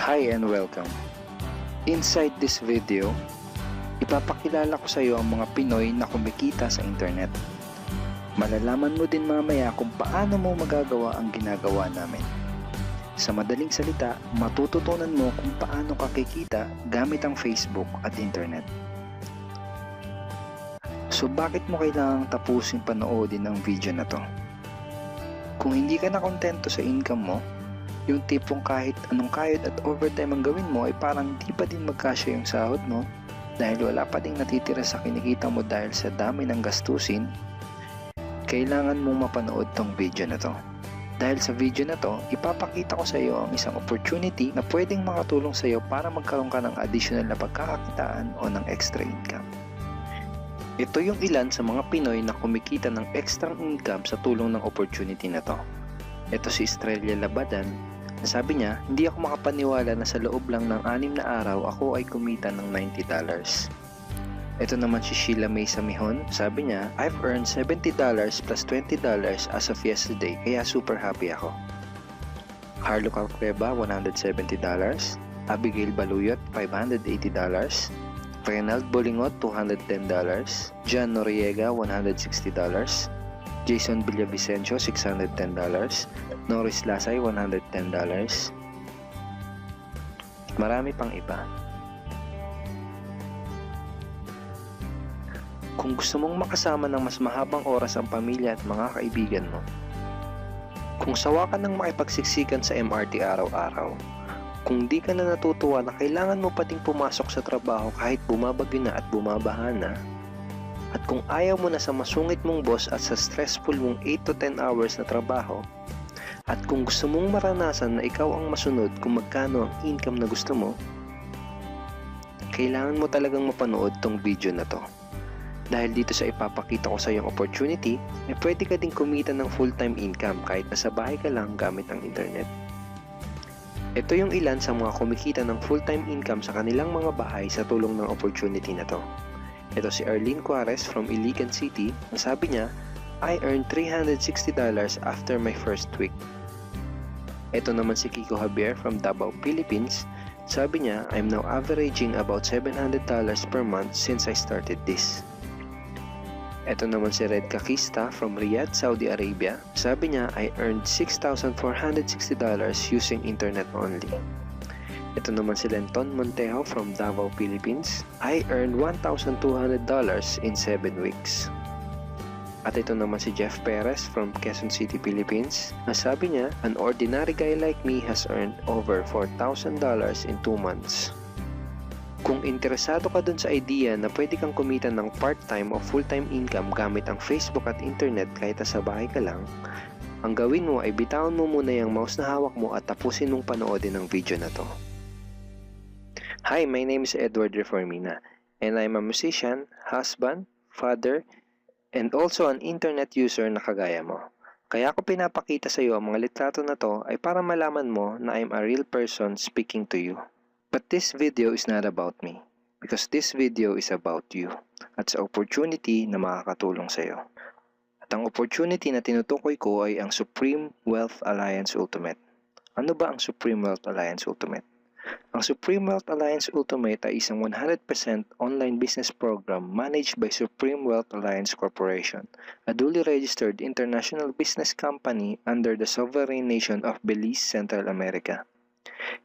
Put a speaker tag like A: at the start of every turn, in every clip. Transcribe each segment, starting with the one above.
A: Hi and welcome. Inside this video, ipapakilala ko sa iyo ang mga Pinoy na kumikita sa internet. Malalaman mo din mamaya kung paano mo magagawa ang ginagawa namin. Sa madaling salita, matututunan mo kung paano ka kikita gamit ang Facebook at internet. So bakit mo kailangang tapusin panoodin ang video na to? Kung hindi ka na kontento sa income mo, yung tipong kahit anong kayod at overtime ang gawin mo ay parang di pa din magkasya yung sahod mo dahil wala pa ding natitira sa kinikita mo dahil sa dami ng gastusin, kailangan mong mapanood tong video na to. Dahil sa video na to, ipapakita ko sa iyo ang isang opportunity na pwedeng makatulong sa iyo para magkaroon ka ng additional na pagkakakitaan o ng extra income. Ito yung ilan sa mga Pinoy na kumikita ng extra income sa tulong ng opportunity na to. Ito si Estrella Labadan. Sabi niya, hindi ako makapaniwala na sa loob lang ng 6 na araw ako ay kumita ng $90. Ito naman si Sheila May Samihon. Sabi niya, I've earned $70 plus $20 as of yesterday kaya super happy ako. Harlo Calcreba, $170. Abigail Baluyot, $580. Reynald Bolingot, $210. John Noriega, $160. Jason Villavicencio, $610. Norris Lasay, $110. Marami pang iba. Kung gusto mong makasama ng mas mahabang oras ang pamilya at mga kaibigan mo, kung sawa ka ng makipagsiksikan sa MRT araw-araw, kung di ka na natutuwa na kailangan mo pating pumasok sa trabaho kahit bumabagyo na at bumabaha na, at kung ayaw mo na sa masungit mong boss at sa stressful mong 8 to 10 hours na trabaho, at kung gusto mong maranasan na ikaw ang masunod kung magkano ang income na gusto mo, kailangan mo talagang mapanood tong video na to. Dahil dito sa ipapakita ko sa iyong opportunity, ay pwede ka ding kumita ng full-time income kahit nasa bahay ka lang gamit ang internet. Ito yung ilan sa mga kumikita ng full-time income sa kanilang mga bahay sa tulong ng opportunity na to. Ito si Arlene Juarez from Iligan City. Sabi niya, I earned $360 after my first week. Ito naman si Kiko Javier from Davao, Philippines. Sabi niya, I'm now averaging about $700 per month since I started this. Ito naman si Red Kakista from Riyadh, Saudi Arabia. Sabi niya, I earned $6,460 using internet only. Ito naman si Lenton Montejo from Davao, Philippines. I earned $1,200 in 7 weeks. At ito naman si Jeff Perez from Quezon City, Philippines. Sabi niya, an ordinary guy like me has earned over $4,000 in 2 months. Kung interesado ka dun sa idea na pwede kang kumita ng part-time o full-time income gamit ang Facebook at internet kahit sa bahay ka lang, ang gawin mo ay bitawan mo muna yung mouse na hawak mo at tapusin mong panoodin ang video na to. Hi, my name is Edward Reformina and I'm a musician, husband, father, and also an internet user na kagaya mo. Kaya ako pinapakita sa iyo ang mga litrato na to ay para malaman mo na I'm a real person speaking to you. But this video is not about me because this video is about you at sa opportunity na makakatulong sa iyo. At ang opportunity na tinutukoy ko ay ang Supreme Wealth Alliance Ultimate. Ano ba ang Supreme Wealth Alliance Ultimate? Ang Supreme Wealth Alliance Ultimate ay isang 100% online business program managed by Supreme Wealth Alliance Corporation, a duly registered international business company under the sovereign nation of Belize, Central America.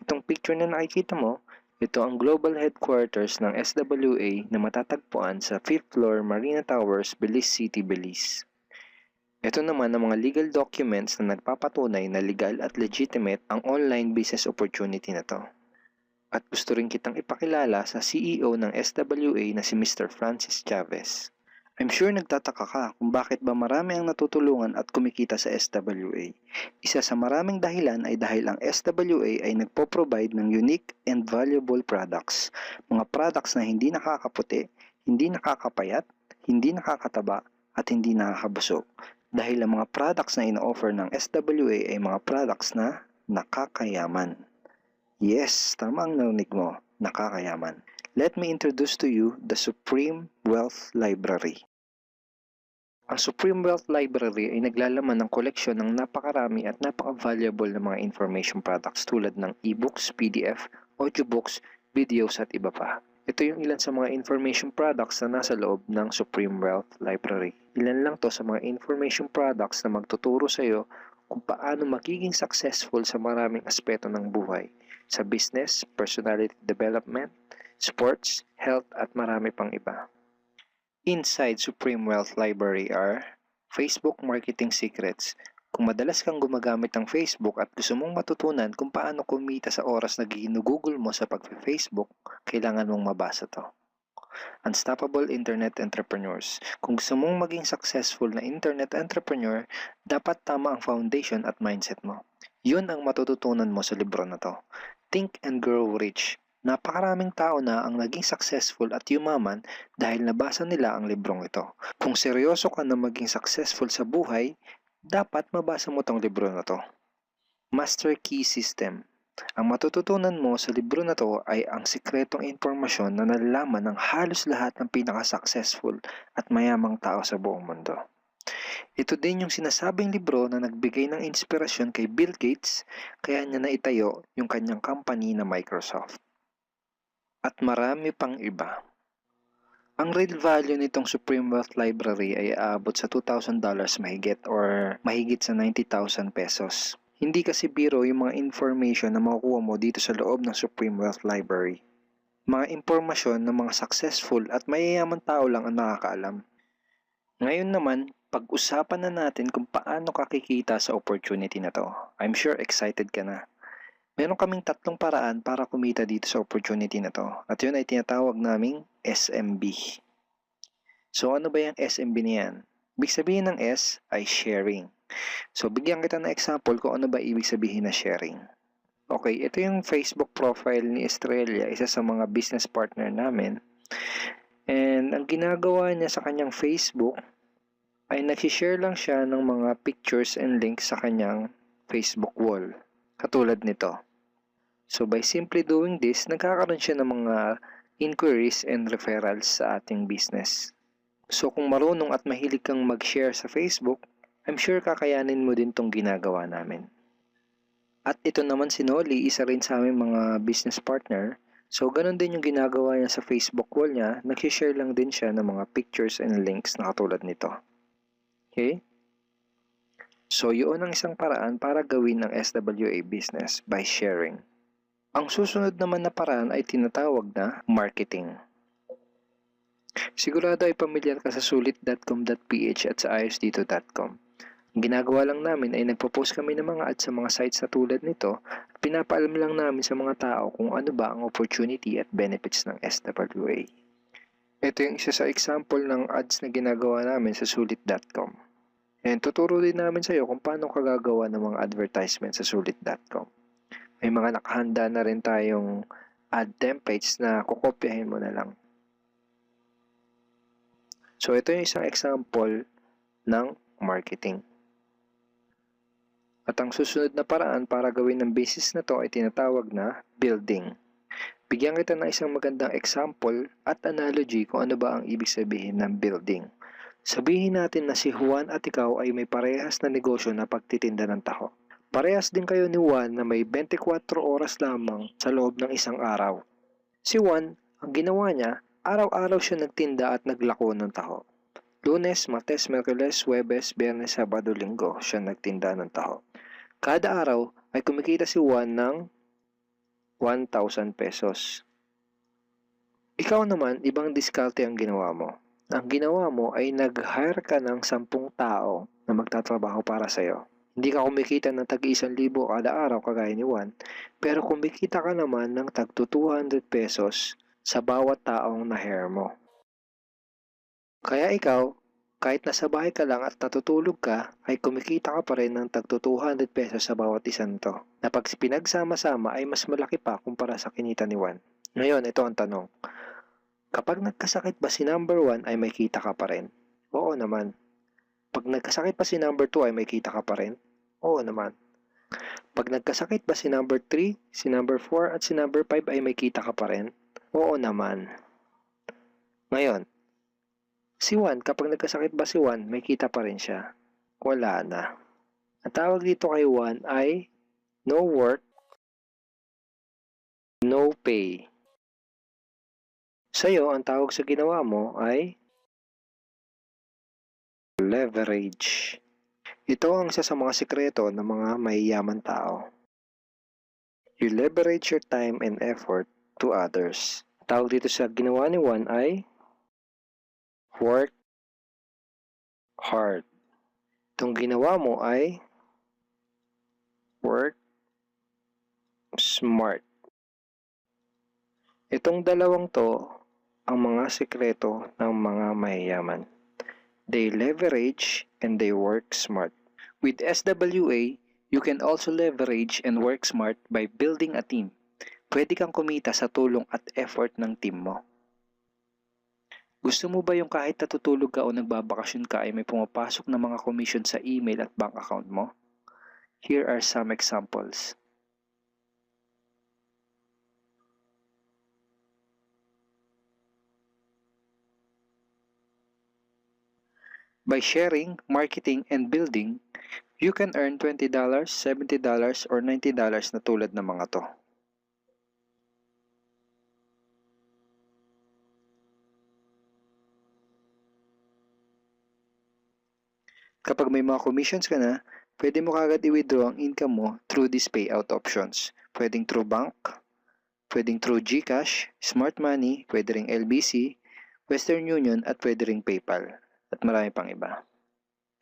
A: Itong picture na nakikita mo, ito ang global headquarters ng SWA na matatagpuan sa 5th floor Marina Towers, Belize City, Belize. Ito naman ang mga legal documents na nagpapatunay na legal at legitimate ang online business opportunity na to. At gusto rin kitang ipakilala sa CEO ng SWA na si Mr. Francis Chavez. I'm sure nagtataka ka kung bakit ba marami ang natutulungan at kumikita sa SWA. Isa sa maraming dahilan ay dahil ang SWA ay nagpo-provide ng unique and valuable products. Mga products na hindi nakakaputi, hindi nakakapayat, hindi nakakataba, at hindi nakakabusog. Dahil ang mga products na ino-offer ng SWA ay mga products na nakakayaman. Yes, tama ang narinig mo, nakakayaman. Let me introduce to you the Supreme Wealth Library. Ang Supreme Wealth Library ay naglalaman ng koleksyon ng napakarami at napaka-valuable na mga information products tulad ng e-books, PDF, audiobooks, videos at iba pa. Ito yung ilan sa mga information products na nasa loob ng Supreme Wealth Library. Ilan lang to sa mga information products na magtuturo sa iyo kung paano magiging successful sa maraming aspeto ng buhay, sa business, personality development, sports, health at marami pang iba. Inside Supreme Wealth Library are Facebook Marketing Secrets. Kung madalas kang gumagamit ng Facebook at gusto mong matutunan kung paano kumita sa oras na ginugugol mo sa pag-Facebook, kailangan mong mabasa to. Unstoppable Internet Entrepreneurs. Kung gusto mong maging successful na internet entrepreneur, dapat tama ang foundation at mindset mo. Yun ang matututunan mo sa libro na to. Think and Grow Rich. Napakaraming tao na ang naging successful at yumaman dahil nabasa nila ang librong ito. Kung seryoso ka na maging successful sa buhay, dapat mabasa mo tong libro na to. Master Key System. Ang matututunan mo sa libro na to ay ang sikretong impormasyon na nalalaman ng halos lahat ng pinaka-successful at mayamang tao sa buong mundo. Ito din yung sinasabing libro na nagbigay ng inspirasyon kay Bill Gates kaya niya naitayo yung kanyang company na Microsoft. At marami pang iba. Ang real value nitong Supreme Wealth Library ay aabot sa $2,000 mahigit or mahigit sa 90,000 pesos. Hindi kasi biro yung mga information na makukuha mo dito sa loob ng Supreme Wealth Library. Mga impormasyon ng mga successful at mayayaman tao lang ang nakakaalam. Ngayon naman, pag-usapan na natin kung paano ka kikita sa opportunity na to. I'm sure excited ka na. Meron kaming 3 paraan para kumita dito sa opportunity na to. At yun ay tinatawag naming SMB. So ano ba yung SMB niyan? Ibig sabihin ng S ay sharing. So bigyan kita ng example kung ano ba ibig sabihin na sharing. Okay, ito yung Facebook profile ni Estrella, isa sa mga business partner namin. And ang ginagawa niya sa kanyang Facebook ay nag-share lang siya ng mga pictures and links sa kanyang Facebook wall. Katulad nito. So by simply doing this, nagkakaroon siya ng mga inquiries and referrals sa ating business. So kung marunong at mahilig kang mag-share sa Facebook, I'm sure kakayanin mo din tong ginagawa namin. At ito naman si Nolly, isa rin sa aming mga business partner. So ganun din yung ginagawa niya sa Facebook wall niya, nag-share lang din siya ng mga pictures and links na katulad nito. Okay? So yun ang isang paraan para gawin ng SWA business by sharing. Ang susunod naman na paraan ay tinatawag na marketing. Sigurado ay pamilyar ka sa sulit.com.ph at sa ayosdito.com. Ang ginagawa lang namin ay nagpo-post kami ng mga ads sa mga sites na tulad nito at pinapaalam lang namin sa mga tao kung ano ba ang opportunity at benefits ng SWA. Ito yung isa sa example ng ads na ginagawa namin sa sulit.com. And tuturo din namin sa iyo kung paano ka gagawa ng mga advertisement sa sulit.com. May mga nakahanda na rin tayong ad templates na kukopyahin mo na lang. So ito yung isang example ng marketing. At ang susunod na paraan para gawin ng business na to ay tinatawag na building. Bigyan kita ng isang magandang example at analogy kung ano ba ang ibig sabihin ng building. Sabihin natin na si Juan at ikaw ay may parehas na negosyo na pagtitinda ng taho. Parehas din kayo ni Juan na may 24 oras lamang sa loob ng isang araw. Si Juan, ang ginawa niya, araw-araw siya nagtinda at naglako ng taho. Lunes, Martes, Miyerkules, Huwebes, Biyernes, Sabado, Linggo siya nagtinda ng taho. Kada araw ay kumikita si Juan ng 1,000 pesos. Ikaw naman, ibang diskarte ang ginawa mo. Ang ginawa mo ay nag-hire ka ng 10 tao na magtatrabaho para sa'yo. Hindi ka kumikita ng tag-1,000 kada araw kagaya ni Juan, pero kumikita ka naman ng tag 200 pesos sa bawat taong na-hire mo. Kaya ikaw, kahit nasa bahay ka lang at natutulog ka, ay kumikita ka pa rin ng tag 200 pesos sa bawat isang to, na pag pinagsama-sama ay mas malaki pa kumpara sa kinita ni Juan. Ngayon, ito ang tanong. Kapag nagkasakit ba si number 1 ay may kita ka pa rin? Oo naman. Pag nagkasakit pa si number 2 ay may kita ka pa rin? Oo naman. Pag nagkasakit ba si number 3, si number 4 at si number 5 ay may kita ka pa rin? Oo naman. Ngayon, Si Juan, kapag nagkasakit ba si Juan, may kita pa rin siya? Wala na. Ang tawag dito kay Juan ay no work, no pay. Sa'yo, ang tawag sa ginawa mo ay leverage. Ito ang isa sa mga sikreto ng mga mayayaman tao. You leverage your time and effort to others. Tawag dito sa ginawa ni Juan ay work hard. Itong ginawa mo ay work smart. Itong dalawang to ang mga sikreto ng mga mayayaman. They leverage and they work smart. With SWA, you can also leverage and work smart by building a team. Pwede kang kumita sa tulong at effort ng team mo. Gusto mo ba yung kahit natutulog ka o nagbabakasyon ka ay may pumapasok na mga commission sa email at bank account mo? Here are some examples. By sharing, marketing, and building, you can earn $20, $70, or $90 na tulad ng mga to. Kapag may mga commissions ka na, pwede mo kagad i-withdraw ang income mo through these payout options. Pwedeng through bank, pwedeng through GCash, Smart Money, pwede ring LBC, Western Union, at pwede ring PayPal. At marami pang iba.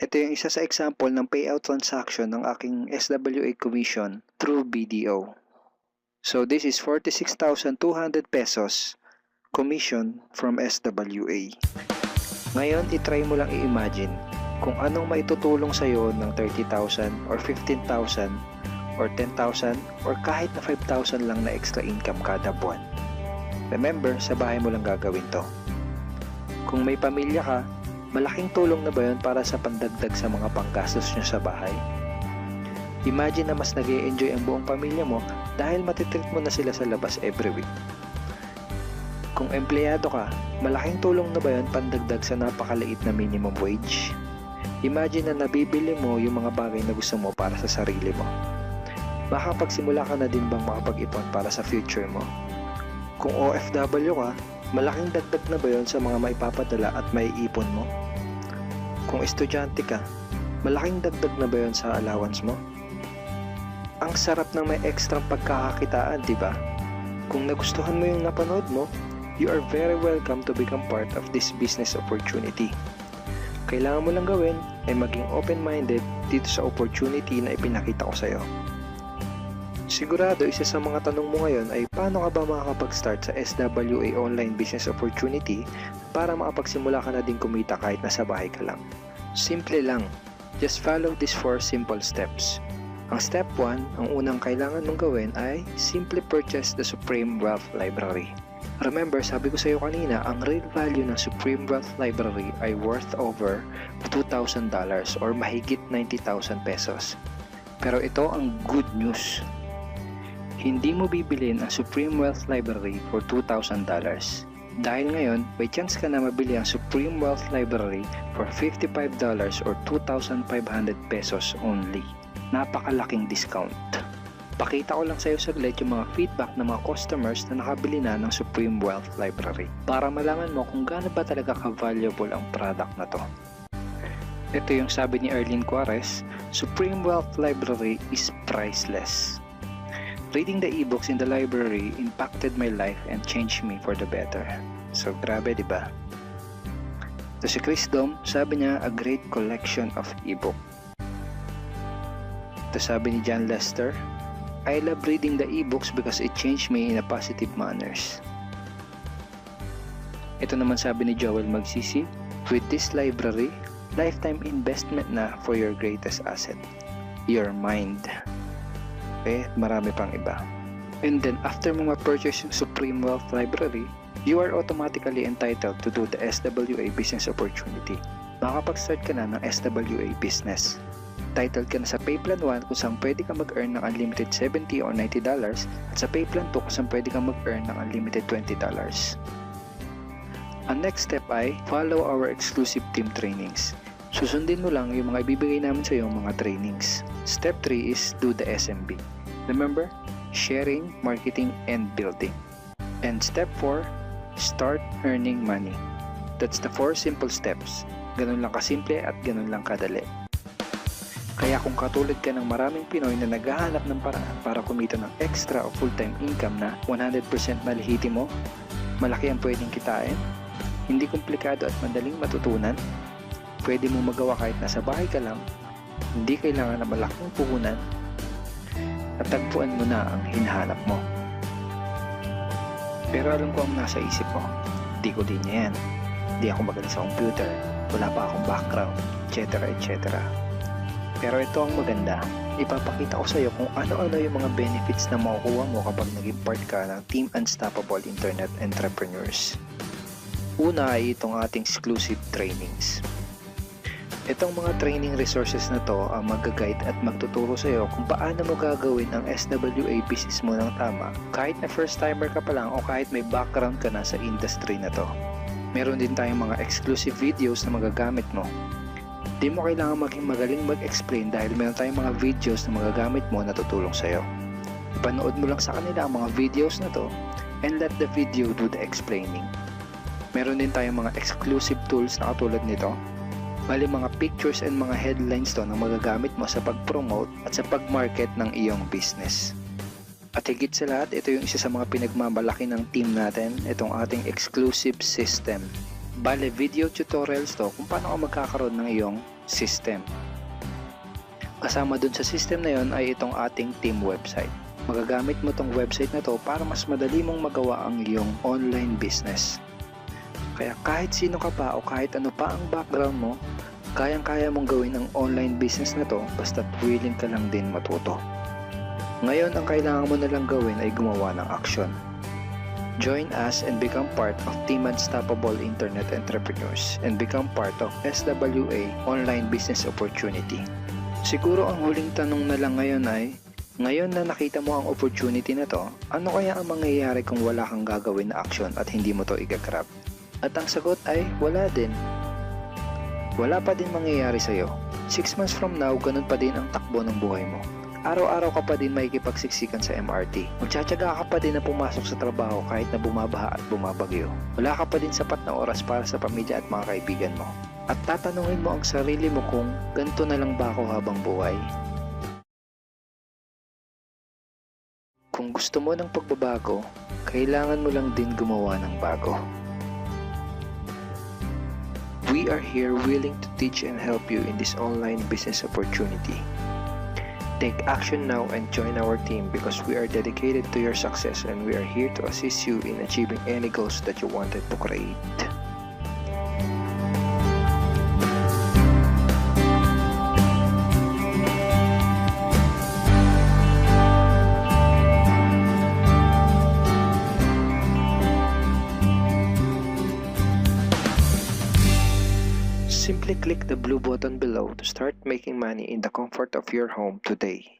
A: Ito yung isa sa example ng payout transaction ng aking SWA commission through BDO. So this is 46,200 pesos commission from SWA. Ngayon, itry mo lang i-imagine kung anong maitutulong sa'yo ng 30,000 or 15,000 or 10,000 or kahit na 5,000 lang na extra income kada buwan. Remember, sa bahay mo lang gagawin to. Kung may pamilya ka, malaking tulong na ba yun para sa pandagdag sa mga panggastos nyo sa bahay? Imagine na mas nag-e-enjoy ang buong pamilya mo dahil matitreat mo na sila sa labas every week. Kung empleyado ka, malaking tulong na ba yun pandagdag sa napakaliit na minimum wage? Imagine na nabibili mo yung mga bagay na gusto mo para sa sarili mo. Makapagsimula ka na din bang makapag-ipon para sa future mo? Kung OFW ka, malaking dagdag na ba yun sa mga maipapadala at maiipon mo? Kung estudyante ka, malaking dagdag na ba yun sa allowance mo? Ang sarap ng may extra pagkakakitaan, di ba? Kung nagustuhan mo yung napanood mo, you are very welcome to become part of this business opportunity. Kailangan mo lang gawin ay maging open-minded dito sa opportunity na ipinakita ko sa'yo. Sigurado isa sa mga tanong mo ngayon ay paano ka ba makakapag-start sa SWA online business opportunity para makapagsimula ka na din kumita kahit nasa bahay ka lang. Simple lang, just follow these 4 simple steps. Ang step 1, ang unang kailangan mong gawin ay simply purchase the Supreme Wealth Library. Remember, sabi ko sa iyo kanina, ang real value ng Supreme Wealth Library ay worth over $2,000 or mahigit 90,000 pesos. Pero ito ang good news. Hindi mo bibilin ang Supreme Wealth Library for $2,000. Dahil ngayon, may chance ka na mabili ang Supreme Wealth Library for $55 or 2,500 pesos only. Napakalaking discount. Pakita ko lang sa iyo saglit yung mga feedback ng mga customers na nakabili na ng Supreme Wealth Library para malaman mo kung gaano ba talaga ka-valuable ang product na to. Ito yung sabi ni Erlene Juarez, Supreme Wealth Library is priceless. Reading the ebooks in the library impacted my life and changed me for the better. So grabe, di ba? Ito si Chris Dom, sabi niya, a great collection of ebook. Ito sabi ni John Lester, I love reading the ebooks because it changed me in a positive manners. Ito naman sabi ni Joel Magsisi, with this library, lifetime investment na for your greatest asset, your mind. Okay, marami pang iba. And then after mo ma-purchase yung Supreme Wealth Library, you are automatically entitled to do the SWA business opportunity. Makapag-start ka na ng SWA business. Titled ka na sa Payplan 1 kung saan pwede ka mag-earn ng unlimited $70 or $90 at sa Payplan 2 kung saan pwede ka mag-earn ng unlimited $20.
B: Ang next step ay follow our exclusive team trainings. Susundin mo lang yung mga ibibigay namin sa iyo mga trainings. Step 3 is do the SMB. Remember, sharing, marketing, and building. And step 4, start earning money. That's the 4 simple steps. Ganun lang kasimple at ganun lang kadali. Kaya kung katulad ka ng maraming Pinoy na naghahanap ng paraan para kumita ng extra o full-time income na 100% malihiti mo, malaki ang pwedeng kitain, hindi komplikado at madaling matutunan, pwede mo magawa kahit nasa bahay ka lang, hindi kailangan na malaking puhunan, at tagpuan mo na ang hinahanap mo. Pero alam ko ang nasa isip mo, di ko din yan, di ako magaling sa computer, wala pa akong background, etc. etc. Pero ito ang maganda, ipapakita ko sa iyo kung ano-ano yung mga benefits na makukuha mo kapag naging part ka ng Team Unstoppable Internet Entrepreneurs. Una ay itong ating exclusive trainings. Itong mga training resources na to ang mag-guide at magtuturo sa iyo kung paano mo gagawin ang SWA business mo ng tama kahit na first timer ka pa lang o kahit may background ka na sa industry na to. Meron din tayong mga exclusive videos na magagamit mo. Di mo kailangan maging magaling mag-explain dahil meron tayong mga videos na magagamit mo na tutulong sa iyo. Ipanood mo lang sa kanila ang mga videos na to and let the video do the explaining. Meron din tayong mga exclusive tools na katulad nito. Bali mga pictures and mga headlines to na magagamit mo sa pag-promote at sa pag-market ng iyong business. At higit sa lahat, ito yung isa sa mga pinagmamalaki ng team natin, itong ating exclusive system. Bale, video tutorials to kung paano ka magkakaroon ng iyong system. Kasama dun sa system na yon ay itong ating team website. Magagamit mo tong website na to para mas madali mong magawa ang iyong online business. Kaya kahit sino ka pa o kahit ano pa ang background mo, kayang-kaya mong gawin ang online business na to basta't willing ka lang din matuto. Ngayon, ang kailangan mo na lang gawin ay gumawa ng aksyon. Join us and become part of Team Unstoppable Internet Entrepreneurs and become part of SWA Online Business Opportunity. Siguro ang huling tanong na lang ngayon ay, ngayon na nakita mo ang opportunity na to, ano kaya ang mangyayari kung wala kang gagawin na aksyon at hindi mo to igagrab? At ang sagot ay, wala din. Wala pa din mangyayari sa'yo. 6 months from now, ganun pa din ang takbo ng buhay mo. Araw-araw ka pa din makikipagsiksikan sa MRT. Magtsatsaga ka pa din na pumasok sa trabaho kahit na bumabaha at bumabagyo. Wala ka pa din sapat na oras para sa pamilya at mga kaibigan mo. At tatanungin mo ang sarili mo kung ganito na lang ba ako habang buhay? Kung gusto mo ng pagbabago, kailangan mo lang din gumawa ng bago. We are here willing to teach and help you in this online business opportunity. Take action now and join our team because we are dedicated to your success and we are here to assist you in achieving any goals that you wanted to create. Simply click the blue button below to start making money in the comfort of your home today.